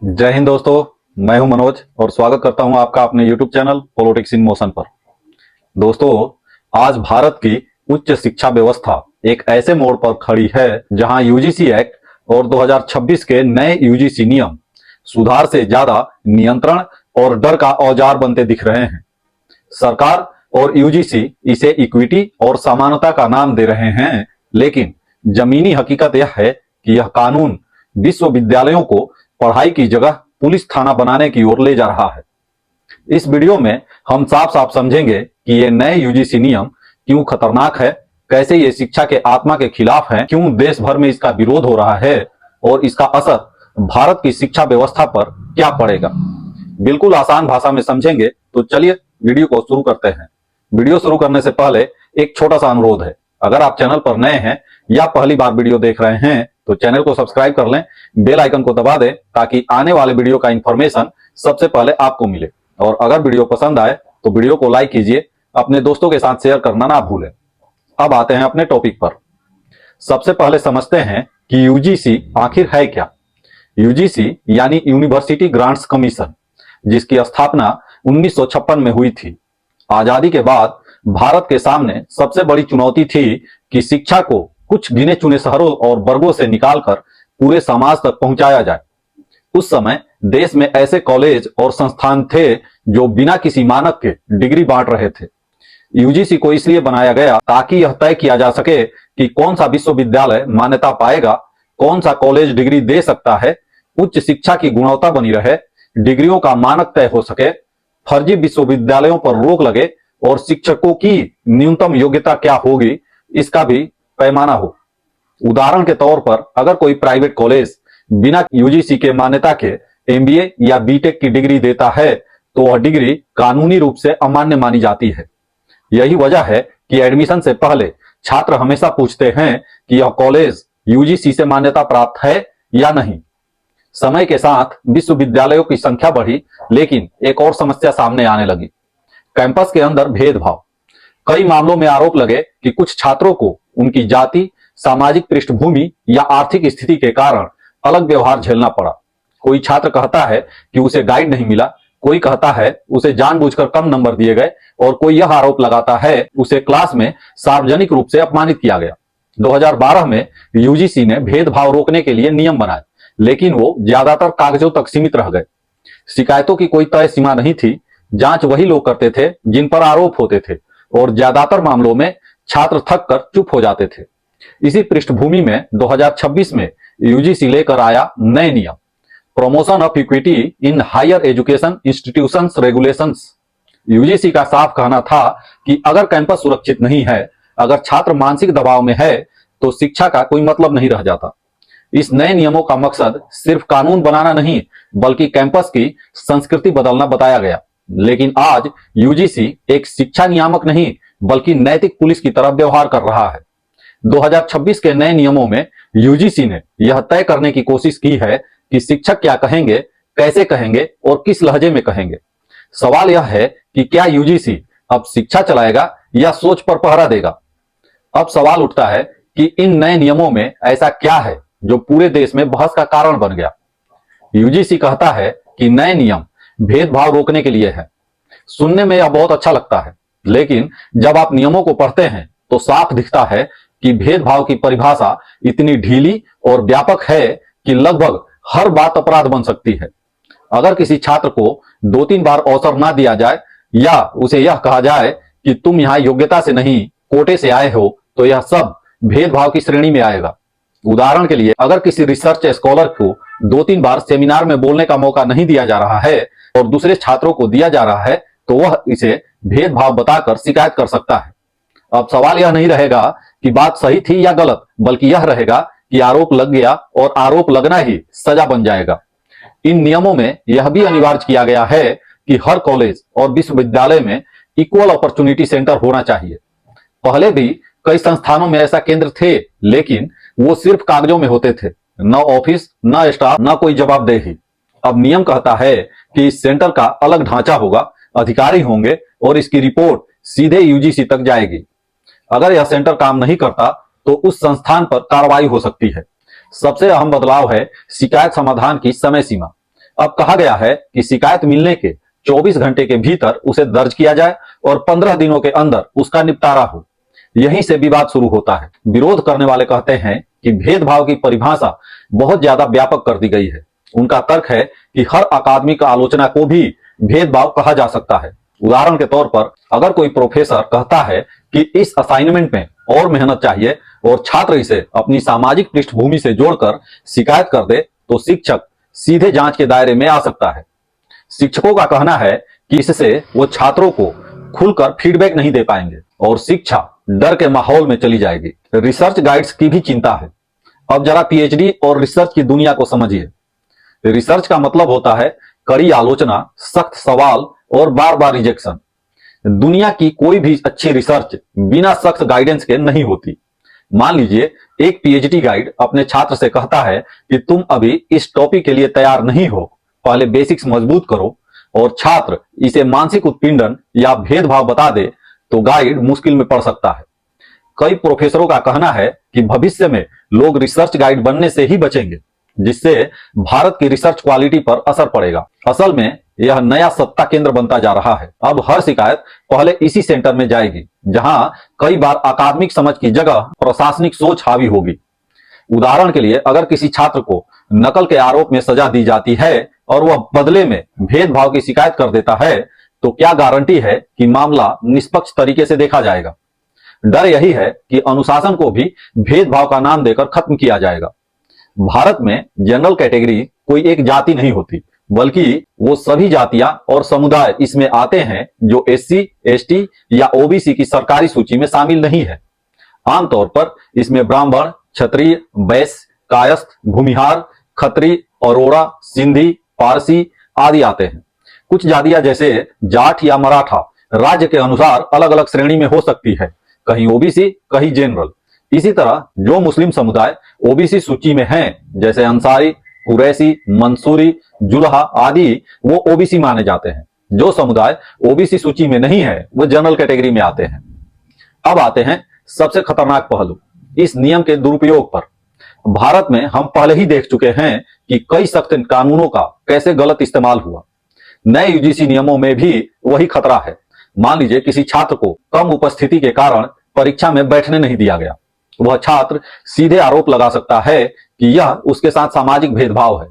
जय हिंद दोस्तों। मैं हूं मनोज और स्वागत करता हूं आपका अपने YouTube channel politics in motion पर। दोस्तों, आज भारत की उच्च शिक्षा व्यवस्था एक ऐसे मोड़ पर खड़ी है जहां यूजीसी एक्ट और 2026 के नए यूजीसी नियम सुधार से ज्यादा नियंत्रण और डर का औजार बनते दिख रहे हैं। सरकार और यूजीसी इसे इक्विटी और समानता का नाम दे रहे हैं, लेकिन जमीनी हकीकत यह है कि यह कानून विश्वविद्यालयों को पढ़ाई की जगह पुलिस थाना बनाने की ओर ले जा रहा है। इस वीडियो में हम साफ साफ समझेंगे कि ये नए यूजीसी नियम क्यों खतरनाक है, कैसे ये शिक्षा के आत्मा के खिलाफ है, क्यों देश भर में इसका विरोध हो रहा है और इसका असर भारत की शिक्षा व्यवस्था पर क्या पड़ेगा। बिल्कुल आसान भाषा में समझेंगे। तो चलिए वीडियो को शुरू करते हैं। वीडियो शुरू करने से पहले एक छोटा सा अनुरोध है। अगर आप चैनल पर नए हैं या पहली बार वीडियो देख रहे हैं तो चैनल को सब्सक्राइब कर लें, बेल आइकन को दबा दें ताकि आने वाले वीडियो का इंफॉर्मेशन सबसे पहले आपको मिले। और अगर वीडियो पसंद आए तो वीडियो को लाइक कीजिए, अपने दोस्तों के साथ शेयर करना ना भूलें। अब आते हैं अपने टॉपिक पर। सबसे पहले समझते हैं कि यूजीसी आखिर है क्या। यूजीसी यानी यूनिवर्सिटी ग्रांट्स कमीशन, जिसकी स्थापना 1956 में हुई थी। आजादी के बाद भारत के सामने सबसे बड़ी चुनौती थी कि शिक्षा को कुछ गिने चुने शहरों और वर्गों से निकालकर पूरे समाज तक पहुंचाया जाए। उस समय देश में ऐसे कॉलेज और संस्थान थे जो बिना किसी मानक के डिग्री बांट रहे थे। यूजीसी को इसलिए बनाया गया ताकि यह तय किया जा सके कि कौन सा विश्वविद्यालय मान्यता पाएगा, कौन सा कॉलेज डिग्री दे सकता है, उच्च शिक्षा की गुणवत्ता बनी रहे, डिग्रियों का मानक तय हो सके, फर्जी विश्वविद्यालयों पर रोक लगे और शिक्षकों की न्यूनतम योग्यता क्या होगी इसका भी पैमाना हो। उदाहरण के तौर पर अगर कोई प्राइवेट कॉलेज बिना यूजीसी के मान्यता के एमबीए या बीटेक की डिग्री देता है तो वह डिग्री कानूनी रूप से अमान्य मानी जाती है। यही वजह है कि एडमिशन से पहले छात्र हमेशा पूछते हैं कि यह कॉलेज यूजीसी से मान्यता प्राप्त है या नहीं। समय के साथ विश्वविद्यालयों की संख्या बढ़ी, लेकिन एक और समस्या सामने आने लगी, कैंपस के अंदर भेदभाव। कई मामलों में आरोप लगे कि कुछ छात्रों को उनकी जाति, सामाजिक पृष्ठभूमि या आर्थिक स्थिति के कारण अलग व्यवहार झेलना पड़ा। कोई छात्र कहता है कि उसे गाइड नहीं मिला, कोई कहता है उसे जानबूझकर कम नंबर दिए गए और कोई यह आरोप लगाता है उसे क्लास में सार्वजनिक रूप से अपमानित किया गया। 2012 में यूजीसी ने भेदभाव रोकने के लिए नियम बनाए, लेकिन वो ज्यादातर कागजों तक सीमित रह गए। शिकायतों की कोई तय सीमा नहीं थी। जांच वही लोग करते थे जिन पर आरोप होते थे और ज्यादातर मामलों में छात्र थक कर चुप हो जाते थे। इसी पृष्ठभूमि में 2026 में यूजीसी लेकर आया नए नियम, promotion of equity in higher education institutions regulations. UGC का साफ कहना था कि अगर कैंपस सुरक्षित नहीं है, अगर छात्र मानसिक दबाव में है, तो शिक्षा का कोई मतलब नहीं रह जाता। इस नए नियमों का मकसद सिर्फ कानून बनाना नहीं, बल्कि कैंपस की संस्कृति बदलना बताया गया। लेकिन आज यूजीसी एक शिक्षा नियामक नहीं, बल्कि नैतिक पुलिस की तरह व्यवहार कर रहा है। 2026 के नए नियमों में यूजीसी ने यह तय करने की कोशिश की है कि शिक्षक क्या कहेंगे, कैसे कहेंगे और किस लहजे में कहेंगे। सवाल यह है कि क्या यूजीसी अब शिक्षा चलाएगा या सोच पर पहरा देगा। अब सवाल उठता है कि इन नए नियमों में ऐसा क्या है जो पूरे देश में बहस का कारण बन गया। यूजीसी कहता है कि नए नियम भेदभाव रोकने के लिए है। सुनने में यह बहुत अच्छा लगता है, लेकिन जब आप नियमों को पढ़ते हैं तो साफ दिखता है कि भेदभाव की परिभाषा इतनी ढीली और व्यापक है कि लगभग हर बात अपराध बन सकती है। अगर किसी छात्र को 2-3 बार अवसर ना दिया जाए या उसे यह कहा जाए कि तुम यहाँ योग्यता से नहीं कोटे से आए हो, तो यह सब भेदभाव की श्रेणी में आएगा। उदाहरण के लिए, अगर किसी रिसर्च स्कॉलर को 2-3 बार सेमिनार में बोलने का मौका नहीं दिया जा रहा है और दूसरे छात्रों को दिया जा रहा है, तो वह इसे भेदभाव बताकर शिकायत कर सकता है। अब सवाल यह नहीं रहेगा कि बात सही थी या गलत, बल्कि यह रहेगा कि आरोप लग गया और आरोप लगना ही सजा बन जाएगा। इन नियमों में यह भी अनिवार्य किया गया है कि हर कॉलेज और विश्वविद्यालय में इक्वल अपॉर्चुनिटी सेंटर होना चाहिए। पहले भी कई संस्थानों में ऐसा केंद्र थे, लेकिन वो सिर्फ कागजों में होते थे, न ऑफिस, न स्टाफ, न कोई जवाबदेही। अब नियम कहता है कि इस सेंटर का अलग ढांचा होगा, अधिकारी होंगे और इसकी रिपोर्ट सीधे यूजीसी तक जाएगी। अगर यह सेंटर काम नहीं करता तो उस संस्थान पर कार्रवाई हो सकती है। सबसे अहम बदलाव है शिकायत समाधान की समय सीमा। अब कहा गया है कि शिकायत मिलने के 24 घंटे के भीतर उसे दर्ज किया जाए और 15 दिनों के अंदर उसका निपटारा हो। यहीं से विवाद शुरू होता है। विरोध करने वाले कहते हैं कि भेदभाव की परिभाषा बहुत ज्यादा व्यापक कर दी गई है। उनका तर्क है कि हर अकादमिक आलोचना को भी भेदभाव कहा जा सकता है। उदाहरण के तौर पर अगर कोई प्रोफेसर कहता है कि इस असाइनमेंट में और मेहनत चाहिए और छात्र इसे अपनी सामाजिक पृष्ठभूमि से जोड़कर शिकायत कर दे, तो शिक्षक सीधे जांच के दायरे में आ सकता है। शिक्षकों का कहना है कि इससे वो छात्रों को खुलकर फीडबैक नहीं दे पाएंगे और शिक्षा डर के माहौल में चली जाएगी। रिसर्च गाइड्स की भी चिंता है। अब जरा पीएचडी और रिसर्च की दुनिया को समझिए। रिसर्च का मतलब होता है कड़ी आलोचना, सख्त सवाल और बार बार रिजेक्शन। दुनिया की कोई भी अच्छी रिसर्च बिना सख्त गाइडेंस के नहीं होती। मान लीजिए एक पीएचडी गाइड अपने छात्र से कहता है कि तुम अभी इस टॉपिक के लिए तैयार नहीं हो, पहले बेसिक्स मजबूत करो, और छात्र इसे मानसिक उत्पीड़न या भेदभाव बता दे, तो गाइड मुश्किल में पड़ सकता है। कई प्रोफेसरों का कहना है कि भविष्य में लोग रिसर्च गाइड बनने से ही बचेंगे, जिससे भारत की रिसर्च क्वालिटी पर असर पड़ेगा। असल में यह नया सत्ता केंद्र बनता जा रहा है। अब हर शिकायत पहले इसी सेंटर में जाएगी, जहां कई बार अकादमिक समझ की जगह प्रशासनिक सोच हावी होगी। उदाहरण के लिए अगर किसी छात्र को नकल के आरोप में सजा दी जाती है और वह बदले में भेदभाव की शिकायत कर देता है, तो क्या गारंटी है कि मामला निष्पक्ष तरीके से देखा जाएगा? डर यही है कि अनुशासन को भी भेदभाव का नाम देकर खत्म किया जाएगा। भारत में जनरल कैटेगरी कोई एक जाति नहीं होती, बल्कि वो सभी जातियां और समुदाय इसमें आते हैं जो एससी, एसटी या ओबीसी की सरकारी सूची में शामिल नहीं है। आमतौर पर इसमें ब्राह्मण, क्षत्रिय, वैश्य, कायस्थ, भूमिहार, खत्री, अरोड़ा, सिंधी, पारसी आदि आते हैं। कुछ जातियां जैसे जाट या मराठा राज्य के अनुसार अलग अलग श्रेणी में हो सकती है, कहीं ओबीसी, कहीं जनरल। इसी तरह जो मुस्लिम समुदाय ओबीसी सूची में हैं, जैसे अंसारी, कुरैशी, मंसूरी, जुल्हा आदि, वो ओबीसी माने जाते हैं। जो समुदाय ओबीसी सूची में नहीं है, वो जनरल कैटेगरी में आते हैं। अब आते हैं सबसे खतरनाक पहलू, इस नियम के दुरुपयोग पर। भारत में हम पहले ही देख चुके हैं कि कई सख्त कानूनों का कैसे गलत इस्तेमाल हुआ। नए यूजीसी नियमों में भी वही खतरा है। मान लीजिए किसी छात्र को कम उपस्थिति के कारण परीक्षा में बैठने नहीं दिया गया, वह छात्र सीधे आरोप लगा सकता है कि यह उसके साथ सामाजिक भेदभाव है।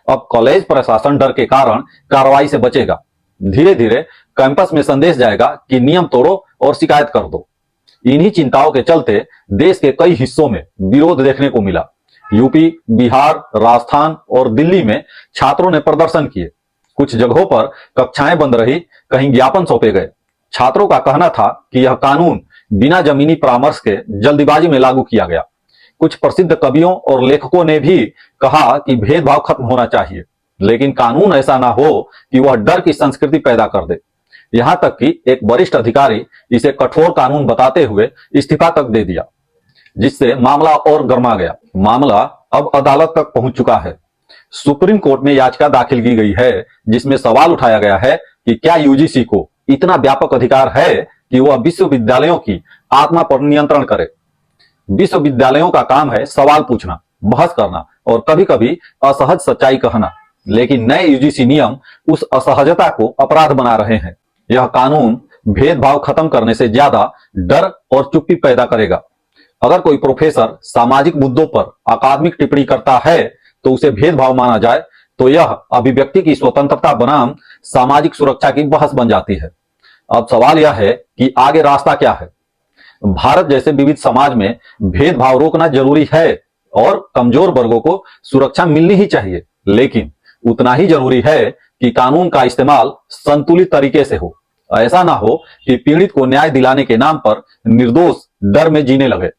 अब कॉलेज प्रशासन डर के कारण कार्रवाई से बचेगा। धीरे धीरे कैंपस में संदेश जाएगा कि नियम तोड़ो और शिकायत कर दो। इन्हीं चिंताओं के चलते देश के कई हिस्सों में विरोध देखने को मिला। यूपी, बिहार, राजस्थान और दिल्ली में छात्रों ने प्रदर्शन किए। कुछ जगहों पर कक्षाएं बंद रही, कहीं ज्ञापन सौंपे गए। छात्रों का कहना था कि यह कानून बिना जमीनी परामर्श के जल्दीबाजी में लागू किया गया। कुछ प्रसिद्ध कवियों और लेखकों ने भी कहा कि भेदभाव खत्म होना चाहिए, लेकिन कानून ऐसा ना हो कि वह डर की संस्कृति पैदा कर दे। यहां तक कि एक वरिष्ठ अधिकारी इसे कठोर कानून बताते हुए इस्तीफा तक दे दिया, जिससे मामला और गर्मा गया। मामला अब अदालत तक पहुंच चुका है। सुप्रीम कोर्ट में याचिका दाखिल की गई है, जिसमें सवाल उठाया गया है कि क्या यूजीसी को इतना व्यापक अधिकार है कि वह विश्वविद्यालयों की आत्मा पर नियंत्रण करे। विश्वविद्यालयों का काम है सवाल पूछना, बहस करना और कभी कभी असहज सच्चाई कहना, लेकिन नए यूजीसी नियम उस असहजता को अपराध बना रहे हैं। यह कानून भेदभाव खत्म करने से ज्यादा डर और चुप्पी पैदा करेगा। अगर कोई प्रोफेसर सामाजिक मुद्दों पर अकादमिक टिप्पणी करता है तो उसे भेदभाव माना जाए, तो यह अभिव्यक्ति की स्वतंत्रता बनाम सामाजिक सुरक्षा की बहस बन जाती है। अब सवाल यह है कि आगे रास्ता क्या है। भारत जैसे विविध समाज में भेदभाव रोकना जरूरी है और कमजोर वर्गों को सुरक्षा मिलनी ही चाहिए, लेकिन उतना ही जरूरी है कि कानून का इस्तेमाल संतुलित तरीके से हो। ऐसा ना हो कि पीड़ित को न्याय दिलाने के नाम पर निर्दोष डर में जीने लगे।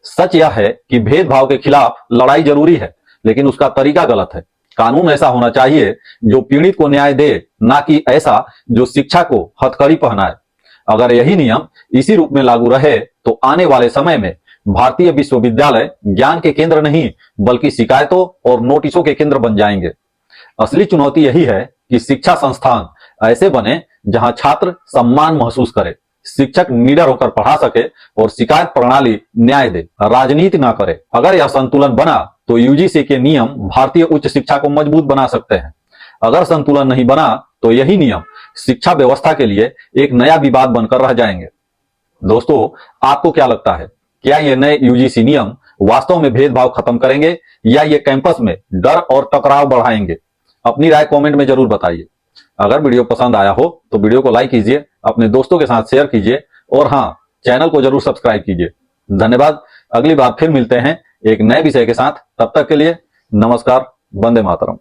सच यह है कि भेदभाव के खिलाफ लड़ाई जरूरी है, लेकिन उसका तरीका गलत है। कानून ऐसा होना चाहिए जो पीड़ित को न्याय दे, ना कि ऐसा जो शिक्षा को हथकड़ी पहनाए। अगर यही नियम इसी रूप में लागू रहे तो आने वाले समय में भारतीय विश्वविद्यालय ज्ञान के केंद्र नहीं बल्कि शिकायतों और नोटिसों के केंद्र बन जाएंगे। असली चुनौती यही है कि शिक्षा संस्थान ऐसे बने जहां छात्र सम्मान महसूस करे, शिक्षक निडर होकर पढ़ा सके और शिकायत प्रणाली न्याय दे, राजनीति ना करे। अगर यह संतुलन बना तो यूजीसी के नियम भारतीय उच्च शिक्षा को मजबूत बना सकते हैं। अगर संतुलन नहीं बना तो यही नियम शिक्षा व्यवस्था के लिए एक नया विवाद बनकर रह जाएंगे। दोस्तों, आपको क्या लगता है, क्या ये नए यूजीसी नियम वास्तव में भेदभाव खत्म करेंगे या ये कैंपस में डर और टकराव बढ़ाएंगे? अपनी राय कमेंट में जरूर बताइए। अगर वीडियो पसंद आया हो तो वीडियो को लाइक कीजिए, अपने दोस्तों के साथ शेयर कीजिए और हाँ, चैनल को जरूर सब्सक्राइब कीजिए। धन्यवाद। अगली बार फिर मिलते हैं एक नए विषय के साथ। तब तक के लिए नमस्कार। वंदे मातरम।